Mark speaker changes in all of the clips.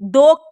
Speaker 1: 2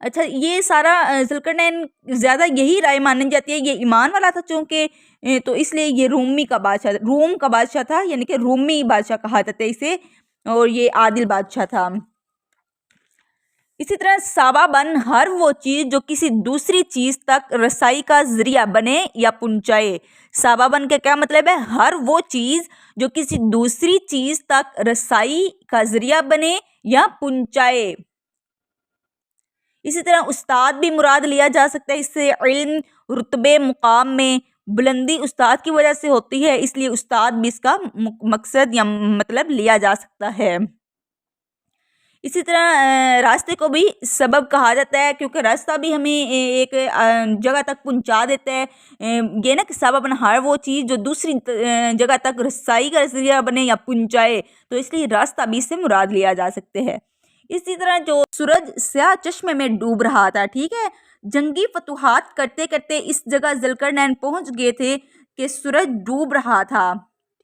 Speaker 1: اچھا یہ سارا ذوالقرنین زیادہ یہی رائے مانی جاتی ہے یہ ایمان والا تھا چونکہ تو اس لیے یہ روم کا بادشاہ تھا، یعنی کہ رومی بادشاہ کہا جاتا ہے اسے، اور یہ عادل بادشاہ تھا۔ اسی طرح سابا بن ہر وہ چیز جو کسی دوسری چیز تک رسائی کا ذریعہ بنے یا پہنچائے۔ سابا بن کا کیا مطلب ہے؟ ہر وہ چیز جو کسی دوسری چیز تک رسائی کا ذریعہ بنے یا پہنچائے۔ اسی طرح استاد بھی مراد لیا جا سکتا ہے، اس سے علم، رتبے، مقام میں بلندی استاد کی وجہ سے ہوتی ہے، اس لیے استاد بھی اس کا مقصد یا مطلب لیا جا سکتا ہے۔ اسی طرح راستے کو بھی سبب کہا جاتا ہے کیونکہ راستہ بھی ہمیں ایک جگہ تک پہنچا دیتا ہے، یہ نا کہ سبب بنا ہر وہ چیز جو دوسری جگہ تک رسائی کا ذریعہ بنے یا پہنچائے، تو اس لیے راستہ بھی اس سے مراد لیا جا سکتے ہیں۔ اسی طرح جو سورج سیاہ چشمے میں ڈوب رہا تھا، ٹھیک ہے، جنگی فتوحات کرتے کرتے اس جگہ ذوالقرنین پہنچ گئے تھے کہ سورج ڈوب رہا تھا،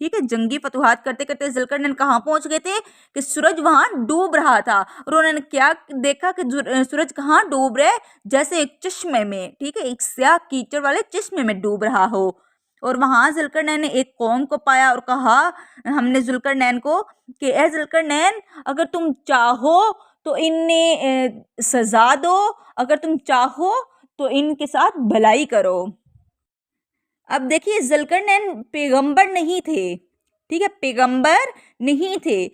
Speaker 1: ٹھیک ہے، جنگی فتوحات کرتے کرتے ذوالقرنین کہاں پہنچ گئے تھے کہ سورج وہاں ڈوب رہا تھا، اور انہوں نے کیا دیکھا کہ سورج کہاں ڈوب رہے، جیسے ایک چشمے میں، ٹھیک ہے، ایک سیاہ کیچڑ والے چشمے میں ڈوب رہا ہو۔ اور وہاں ذوالقرنین نے ایک قوم کو پایا اور کہا ہم نے ذوالقرنین کو کہ اے ذوالقرنین اگر تم چاہو تو انہیں سزا دو، اگر تم چاہو تو ان کے ساتھ بھلائی کرو۔ اب دیکھیے ذوالقرنین پیغمبر نہیں تھے، ٹھیک ہے، پیغمبر نہیں تھے،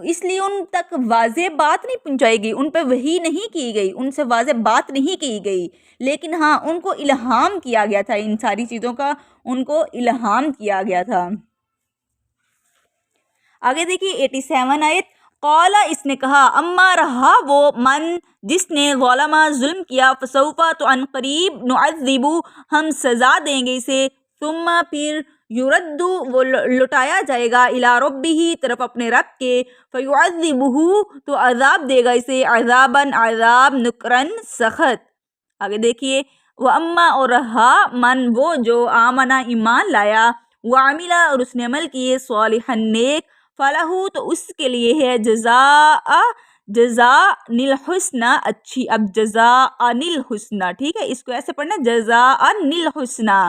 Speaker 1: اس لیے ان تک واضح بات نہیں پہنچائی گئی، ان پہ وحی نہیں کی گئی، ان سے واضح بات نہیں کی گئی، لیکن ہاں ان کو الہام کیا گیا تھا، ان ساری چیزوں کا ان کو الہام کیا گیا تھا۔ آگے دیکھیے 87 آیت، قالا اس نے کہا، اما رہا وہ من جس نے ظلمہ ظلم کیا، فسوفا تو ان قریب نعذبو ہم سزا دیں گے اسے، ثم پھر یردو وہ لٹایا جائے گا الی ربہ طرف اپنے رب کے، فیعذبہ تو عذاب دے گا اسے، عذاباً عذاب، نکرن سخت۔ آگے دیکھیے واما اور رہا من وہ جو آمنا ایمان لایا، وعملا اور اس نے عمل کیے، صالحا نیک، فلہو تو اس کے لیے ہے جزاء الحسنی اچھی، اب جزاء الحسنی، ٹھیک ہے، اس کو ایسے پڑھنا جزاء الحسنی،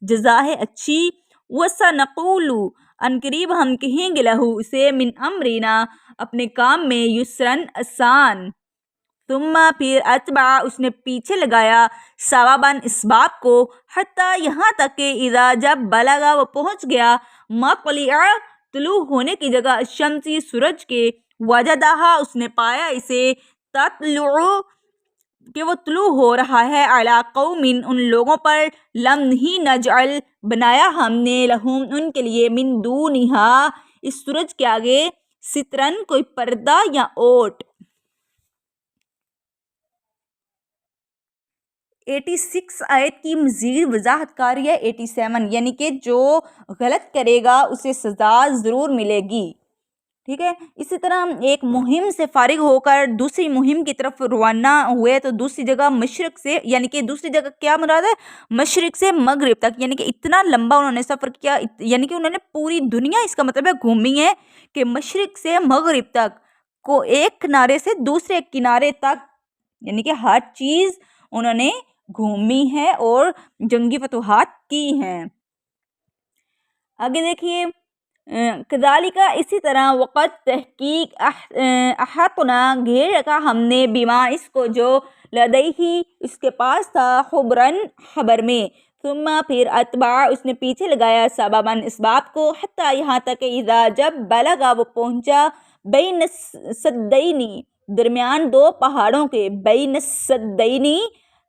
Speaker 1: جزا ہے اچھی، وسنقول ان قریب ہم کہیں گے لہو اسے، من امرنا اپنے کام میں، یسرن آسان، ثم پھر اتبع اس نے پیچھے لگایا، ثواباً اسباب کو، حتیٰ یہاں تک کہ اذا جب بلغا وہ پہنچ گیا، مطلع طلوع ہونے کی جگہ، الشمسی سورج کے، وجدہا اس نے پایا اسے، تطلع کہ وہ طلوع ہو رہا ہے، علی قوم ان لوگوں پر، لم ہی نجعل بنایا ہم نے، لہم ان کے لیے، من دونہا اس سورج کے آگے، سترن کوئی پردہ یا اوٹ۔ 86 آیت کی مزید وضاحت کاری ہے 87، یعنی کہ جو غلط کرے گا اسے سزا ضرور ملے گی، ٹھیک ہے۔ اسی طرح ایک مہم سے فارغ ہو کر دوسری مہم کی طرف روانہ ہوئے تو دوسری جگہ مشرق سے، یعنی کہ دوسری جگہ کیا مراد ہے؟ مشرق سے مغرب تک، یعنی کہ اتنا لمبا انہوں نے سفر کیا، یعنی کہ انہوں نے پوری دنیا اس کا مطلب ہے گھومی ہے، کہ مشرق سے مغرب تک کو ایک کنارے سے دوسرے کنارے تک، یعنی کہ ہر چیز انہوں نے گھومی ہے اور جنگی فتوحات کی ہیں۔ آگے دیکھیے کذالک اسی طرح، وقت تحقیق، احاطنا گھیر رکھا ہم نے، بما اس کو جو، لدیہ اس کے پاس تھا، خبرن خبر میں، ثم پھر اتبع اس نے پیچھے لگایا، سبباً اسباب کو، حتیٰ یہاں تک کہ اذا جب بلغا وہ پہنچا، بین السدین درمیان دو پہاڑوں کے، بین السدین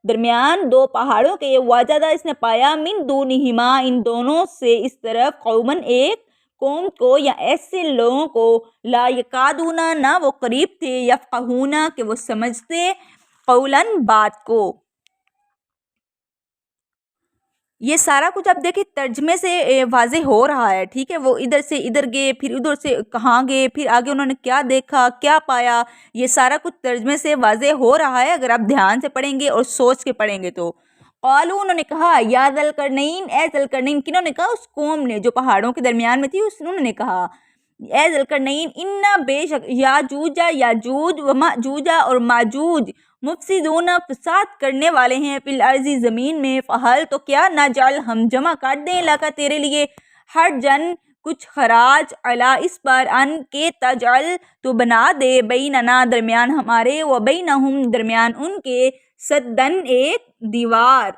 Speaker 1: درمیان دو پہاڑوں کے، وجدہ اس نے پایا، من دونہما ان دونوں سے اس طرف، قومن ایک قوم کو یا ایسے لوگوں کو، لا یکادون نہ وہ قریب تھے، یفقہون کہ وہ سمجھتے، قولاً بات کو۔ یہ سارا کچھ اب دیکھیں ترجمے سے واضح ہو رہا ہے، ٹھیک ہے، وہ ادھر سے ادھر گئے، پھر ادھر سے کہاں گئے، پھر آگے انہوں نے کیا دیکھا، کیا پایا، یہ سارا کچھ ترجمے سے واضح ہو رہا ہے اگر آپ دھیان سے پڑھیں گے اور سوچ کے پڑھیں گے تو۔ قالو انہوں نے کہا، یا ذوالقرنین اے ذوالقرنین، کنہوں نے کہا؟ اس قوم نے جو پہاڑوں کے درمیان میں تھی، انہوں نے کہا اے ذوالقرنین، انا بے شک، یاجوج و ماجوج اور ماجوج مفسدون فساد کرنے والے ہیں، فی الارض زمین میں، فہل تو کیا نجعل ہم جمع کر دیں لکا تیرے لیے، ہر جن کچھ خراج علا اس پر، ان کے تجعل تو بنا دے، بیننا درمیان ہمارے، و بینہم درمیان ان کے، سدن ایک دیوار،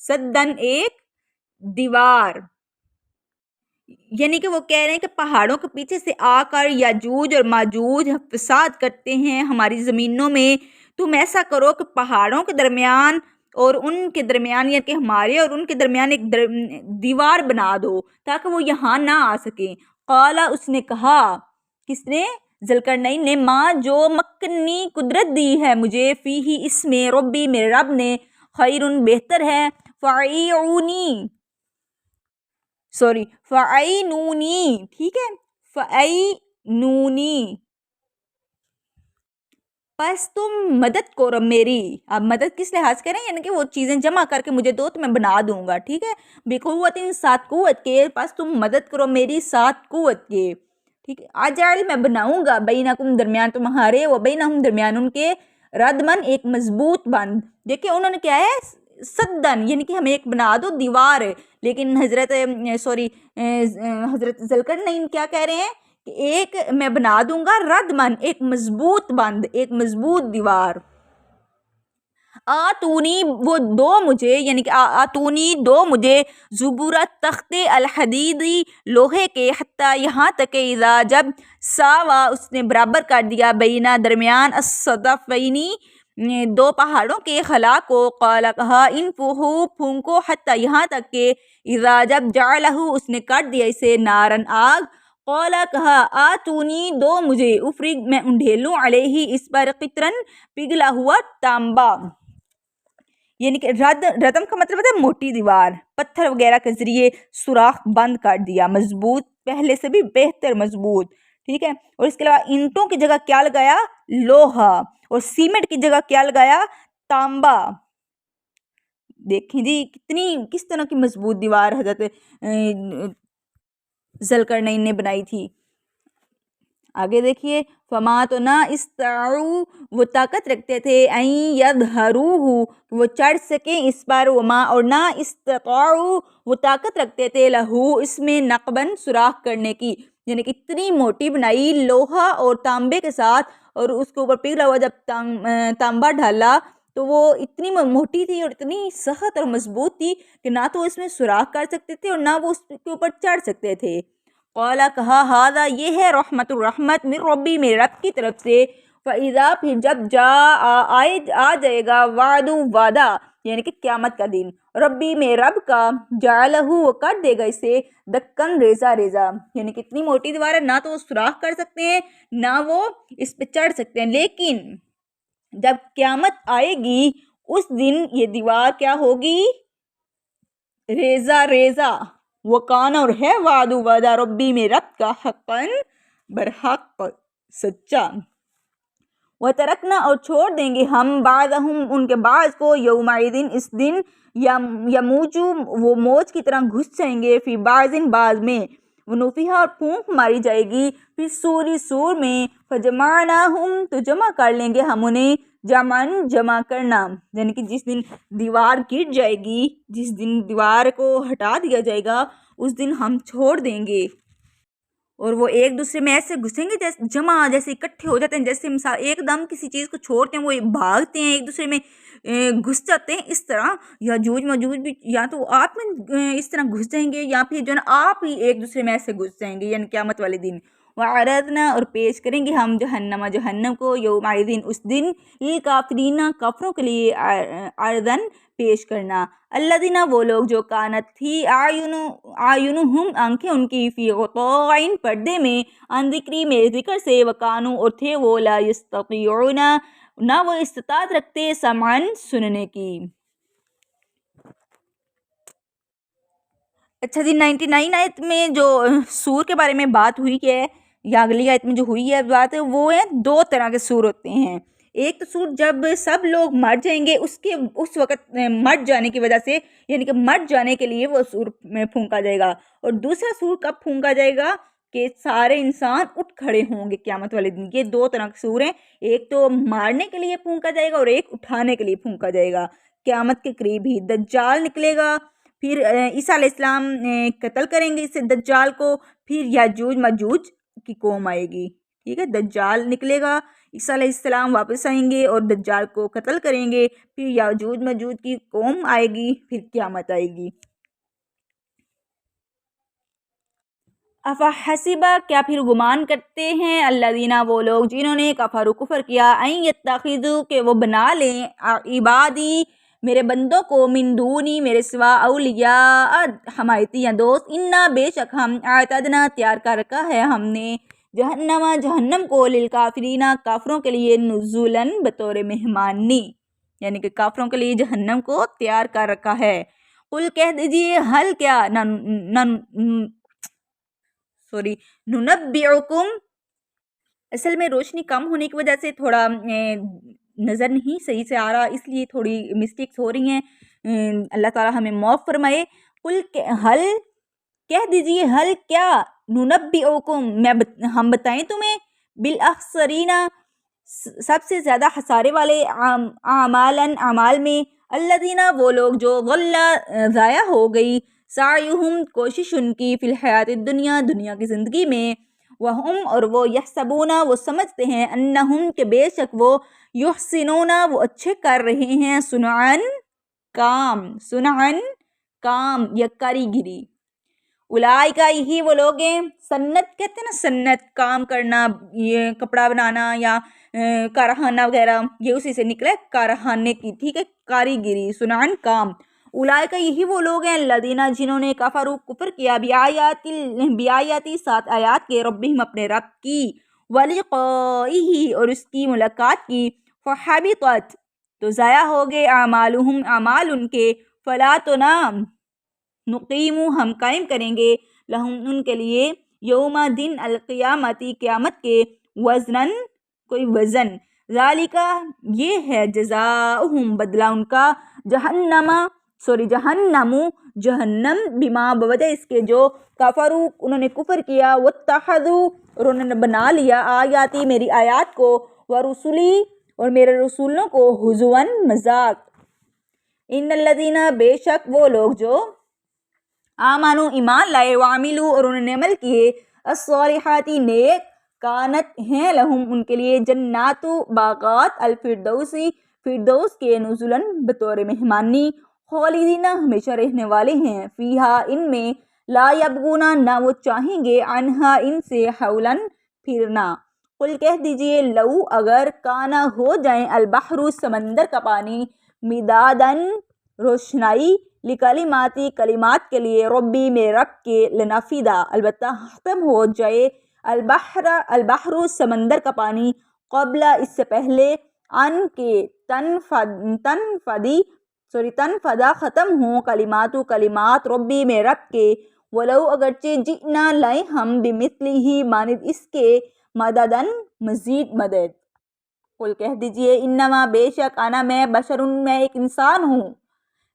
Speaker 1: سدن ایک دیوار، یعنی کہ وہ کہہ رہے ہیں کہ پہاڑوں کے پیچھے سے آ کر یاجوج اور ماجوج فساد کرتے ہیں ہماری زمینوں میں، تم ایسا کرو کہ پہاڑوں کے درمیان اور ان کے درمیان، یعنی کہ ہمارے اور ان کے درمیان ایک دیوار بنا دو تاکہ وہ یہاں نہ آ سکیں۔ قالا اس نے کہا، کس نے؟ ذوالقرنین نے، ماں جو مکنی قدرت دی ہے مجھے، فی ہی اس میں، ربی میرے رب نے، خیرن بہتر ہے، فعینونی، ٹھیک ہے، فعینونی، پس تم مدد کرو میری، اب مدد کس لحاظ کریں، یعنی کہ وہ چیزیں جمع کر کے مجھے دو تو میں بنا دوں گا، ٹھیک ہے، بقوت، ساتھ قوت کے، پس تم مدد کرو میری ساتھ قوت کے، ٹھیک ہے، اجعل میں بناؤں گا، بینکم درمیان تمہارے، و بینہم درمیان ان کے، ردمن ایک مضبوط بند، دیکھیں انہوں نے کیا ہے، سدن، یعنی کہ ہمیں ایک بنا دو دیوار، لیکن حضرت ذوالقرنین کیا کہہ رہے ہیں کہ ایک میں بنا دوں گا، ردمن ایک مضبوط بند، ایک مضبوط دیوار، آتونی وہ دو مجھے، یعنی کہ آتونی دو مجھے، زبورت تخت الحدیدی لوہے کے، حتیٰ یہاں تک کہ اذا جب، ساوا اس نے برابر کر دیا، بینا درمیان، الصدفینی دو پہاڑوں کے، خلا کو، قال کہا، انفخوا پھونکو، حتیٰ یہاں تک کہ اذا جب، جعلہ اس نے کر دیا اسے، نارن آگ، قال کہا، آتونی دو مجھے، افرغ میں انڈھیلوں، علیہ اس پر، قطرن پگھلا ہوا تانبا، یعنی کہ ردم کا مطلب ہے موٹی دیوار، پتھر وغیرہ کے ذریعے سوراخ بند کر دیا، مضبوط، پہلے سے بھی بہتر مضبوط، ٹھیک ہے، اور اس کے علاوہ اینٹوں کی جگہ کیا لگایا، لوہا، اور سیمنٹ کی جگہ کیا لگایا، تانبا، دیکھیں جی کس طرح کی مضبوط دیوار حضرت ذوالقرنین نے بنائی تھی۔ آگے دیکھیے، فما تو نہ استطاعوا وہ طاقت رکھتے تھے، این یظہروہ وہ چڑھ سکیں اس پر، وما اور نہ استطاعوا وہ طاقت رکھتے تھے، لہو اس میں، نقباً سوراخ کرنے کی، یعنی کہ اتنی موٹی بنائی لوہا اور تانبے کے ساتھ، اور اس کے اوپر پگھلا ہوا جب تانبا ڈالا تو وہ اتنی موٹی تھی اور اتنی سخت اور مضبوط تھی کہ نہ تو اس میں سوراخ کر سکتے تھے اور نہ وہ اس کے اوپر چڑھ سکتے تھے۔ قالا کہا، ھذا یہ ہے، رحمت الرحمت، من ربی میرے رب کی طرف سے، فاذا پھر جب آ جائے گا، وعد وعدہ، یعنی کہ قیامت کا دن، ربی میرے رب کا، جعلہ وہ کر دے گا اسے، دکن ریزہ ریزہ، یعنی کہ اتنی موٹی دیوار ہے نہ تو وہ سوراخ کر سکتے ہیں نہ وہ اس پہ چڑھ سکتے ہیں، لیکن جب قیامت آئے گی اس دن یہ دیوار کیا ہوگی، ریزہ ریزہ، وکان اور ہے، وعد وعدہ، ربی میں رب کا، حقاً برحق سچا، وترکنا اور چھوڑ دیں گے ہم، بعضہم ان کے بعض کو، یومئذ اس دن، یموجو وہ موج کی طرح گھس جائیں گے، فی بعضن بعض میں، ونفخ اور پھونک ماری جائے گی، فی الصور سور میں، فجمعناہم تو جمع کر لیں گے ہم انہیں، جمعن جمع کرنا، یعنی کہ جس دن دیوار گر جائے گی، جس دن دیوار کو ہٹا دیا جائے گا اس دن ہم چھوڑ دیں گے، اور وہ ایک دوسرے میں ایسے گھسیں گے جیسے جمع، جیسے اکٹھے ہو جاتے ہیں، جیسے مثال ایک دم کسی چیز کو چھوڑتے ہیں وہ بھاگتے ہیں ایک دوسرے میں گھس جاتے ہیں، اس طرح یاجوج ماجوج بھی یا تو آپ میں اس طرح گھس جائیں گے یا پھر جو نا آپ ہی ایک دوسرے میں ایسے گھس جائیں گے، یعنی قیامت والے دن، وعرضنا اور پیش کریں گے ہم جہنم کو، یومئذ اس دن، للکافرین کافروں کے لیے، عرضاً پیش کرنا، الذین وہ لوگ جو کانت تھی، اعینہم آنکھیں ان کی، فی غطاء پردے میں، عن ذکری میرے ذکر سے، وکانوا اور تھے وہ، لا یستطیعون نہ وہ استطاعت رکھتے، سمعن سننے کی۔ اچھا جی، 99 آیت میں جو سور کے بارے میں بات ہوئی ہے، یا اگلی آیت میں جو ہوئی ہے بات، وہ ہے دو طرح کے سور ہوتے ہیں، ایک تو سور جب سب لوگ مر جائیں گے اس وقت مر جانے کی وجہ سے، یعنی کہ مر جانے کے لیے وہ سور میں پھونکا جائے گا، اور دوسرا سور کب پھونکا جائے گا کہ سارے انسان اٹھ کھڑے ہوں گے قیامت والے دن۔ یہ دو طرح کے سور ہیں، ایک تو مارنے کے لیے پھونکا جائے گا اور ایک اٹھانے کے لیے پھونکا جائے گا قیامت کے قریب ہی۔ دجال نکلے گا، پھر عیسیٰ علیہ السلام قتل کریں گے اس دجال کو، پھر یاجوج ماجوج کی قوم آئے گی، ٹھیک ہے۔ دجال نکلے گا، عیسیٰ علیہ السلام واپس آئیں گے اور دجال کو قتل کریں گے، پھر یاجوج ماجوج کی قوم آئے گی، پھر قیامت آئے گی۔ افحسبا، کیا پھر گمان کرتے ہیں، الذین وہ لوگ جنہوں نے کفروا کفر کیا، ان یتخذوا کہ وہ بنا لیں، عبادی میرے بندوں کو، من دونی میرے سوا، اولیاء حمایتی یا دوست، انا بے شک ہم، اعتدنا تیار کر رکھا ہے ہم نے، جہنم جہنم کو، للکافرین کافروں کے لیے، نزولاً بطور مہمانی، یعنی کہ کافروں کے لیے جہنم کو تیار کر رکھا ہے۔ قل کہہ دیجئے، حل کیا، ننبئکم، اصل میں روشنی کم ہونے کی وجہ سے تھوڑا نظر نہیں صحیح سے آ رہا، اس لیے تھوڑی مسٹیکس ہو رہی ہیں، اللہ تعالیٰ ہمیں معاف فرمائے۔ قل حل کہہ دیجئے، حل کیا، ننبئکم ہم بتائیں تمہیں، بالاخسرین سب سے زیادہ خسارے والے، اعمال میں، الذین وہ لوگ جو ضل ضائع ہو گئی، سعیہم کوشش ان کی، فی الحیات الدنیا دنیا کی زندگی میں، وہم اور وہ، یحسبون وہ سمجھتے ہیں، انہم کہ بے شک وہ، یحسنون وہ اچھے کر رہے ہیں، صنعاً کام یا کاریگری، اولئک یہی وہ لوگ ہیں، سنت کہتے ہیں نا، سنت کام کرنا، یہ کپڑا بنانا یا کارخانہ وغیرہ، یہ اسی سے نکلا ہے کارخانے کی، ٹھیک ہے، کاریگری، صنعاً کام، اولئک یہی وہ لوگ ہیں، الذین جنہوں نے کفروا کفر کیا، بیااتی سات آیات کے، ربہم اپنے رب کی، ولقائہ اور اس کی ملاقات کی، فحبطت تو ضائع ہو گئے، اعمالہم اعمال ان کے، فلا تو نام نقیم ہم قائم کریں گے، لہم ان کے لیے، یوم دن القیامتی قیامت کے، وزناً کوئی وزن، ذالک یہ ہے، جزاؤہم بدلہ ان کا، جہنم بما بوجہ اس کے جو، کفروا انہوں نے کفر کیا، واتخذوا اور انہوں نے بنا لیا، آیاتی میری آیات کو، ورسلی اور میرے رسولوں کو، ہزواً مذاق، ان الذین بے شک وہ لوگ جو، آمنوا ایمان لائے، وعملوا اور انہوں نے عمل کیے، الصالحات نیک، کانت ہیں، لہم ان کے لیے، جنات باغات، الفردوسی فردوس کے، نزلاً بطور مہمانی، خالدین ہمیشہ رہنے والے ہیں، فیہا ان میں، لا یبغون نہ وہ چاہیں گے، عنہا ان سے، حولاً پھرنا، قل کہہ دیجئے، لو اگر، کانا ہو جائیں، البحر سمندر کا پانی، مداداً روشنائی، لکلماتی کلمات کے لیے، ربی میرے رب کے، لنفدا البتہ ختم ہو جائے، البحر سمندر کا پانی، قبل اس سے پہلے، ان کے تنفدا ختم ہوں، کلمات ربی میرے رب کے، ولو اگرچہ جئنا لائیں ہم، بمثلہ مانند اس کے، مدداً مزید مدد، قل کہہ دیجئے، انما بے شک، انا میں، بشرٌ میں ایک انسان ہوں،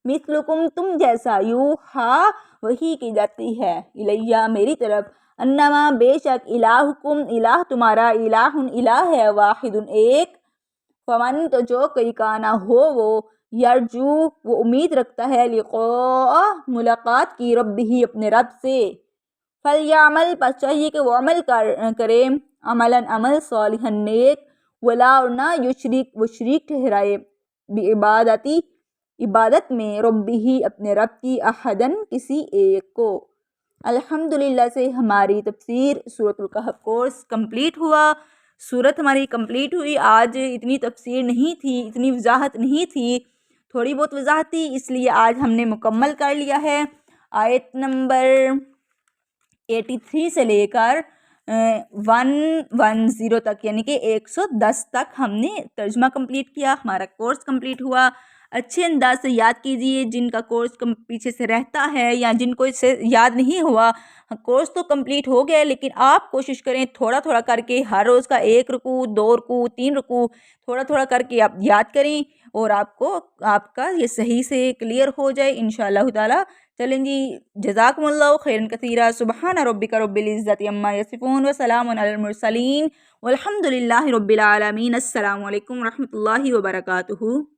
Speaker 1: مثلکم تم جیسا، یوحا وحی کی جاتی ہے، الیہ میری طرف، انما بے شک، الہکم الہ تمہارا، الہ الہ ہے، واحد ایک، فمن تو جو کوئی کانا ہو وہ، یرجو وہ امید رکھتا ہے، لقاء ملاقات کی، ربہ اپنے رب سے، فلیعمل پس چاہیے کہ وہ عمل کرے، عملاً عمل، صالحاً نیک، ولا اور نہ، یشرک وہ شریک ٹھہرائے، بعبادتی عبادت میں، ربہ اپنے رب کی، احداً کسی ایک کو۔ الحمدللہ سے ہماری تفسیر سورۃ الکہف کورس کمپلیٹ ہوا، سورت ہماری کمپلیٹ ہوئی۔ آج اتنی تفسیر نہیں تھی، اتنی وضاحت نہیں تھی، تھوڑی بہت وضاحت تھی، اس لیے آج ہم نے مکمل کر لیا ہے۔ آیت نمبر 83 سے لے کر 110 تک، یعنی کہ 110 تک ہم نے ترجمہ کمپلیٹ کیا، ہمارا کورس کمپلیٹ ہوا۔ اچھے انداز سے یاد کیجئے، جن کا کورس پیچھے سے رہتا ہے یا جن کو اس سے یاد نہیں ہوا، کورس تو کمپلیٹ ہو گیا، لیکن آپ کوشش کریں تھوڑا تھوڑا کر کے، ہر روز کا 1 رکوع 2 رکوع 3 رکوع تھوڑا تھوڑا کر کے آپ یاد کریں، اور آپ کا یہ صحیح سے کلیئر ہو جائے انشاءاللہ تعالی۔ چلیں جی، جزاکم اللہ خیرن کثیرہ، سبحان ربک رب العزت عما یصفون وسلام علی المرسلین والحمد للہ رب العالمین۔ السلام علیکم ورحمۃ اللہ وبرکاتہ۔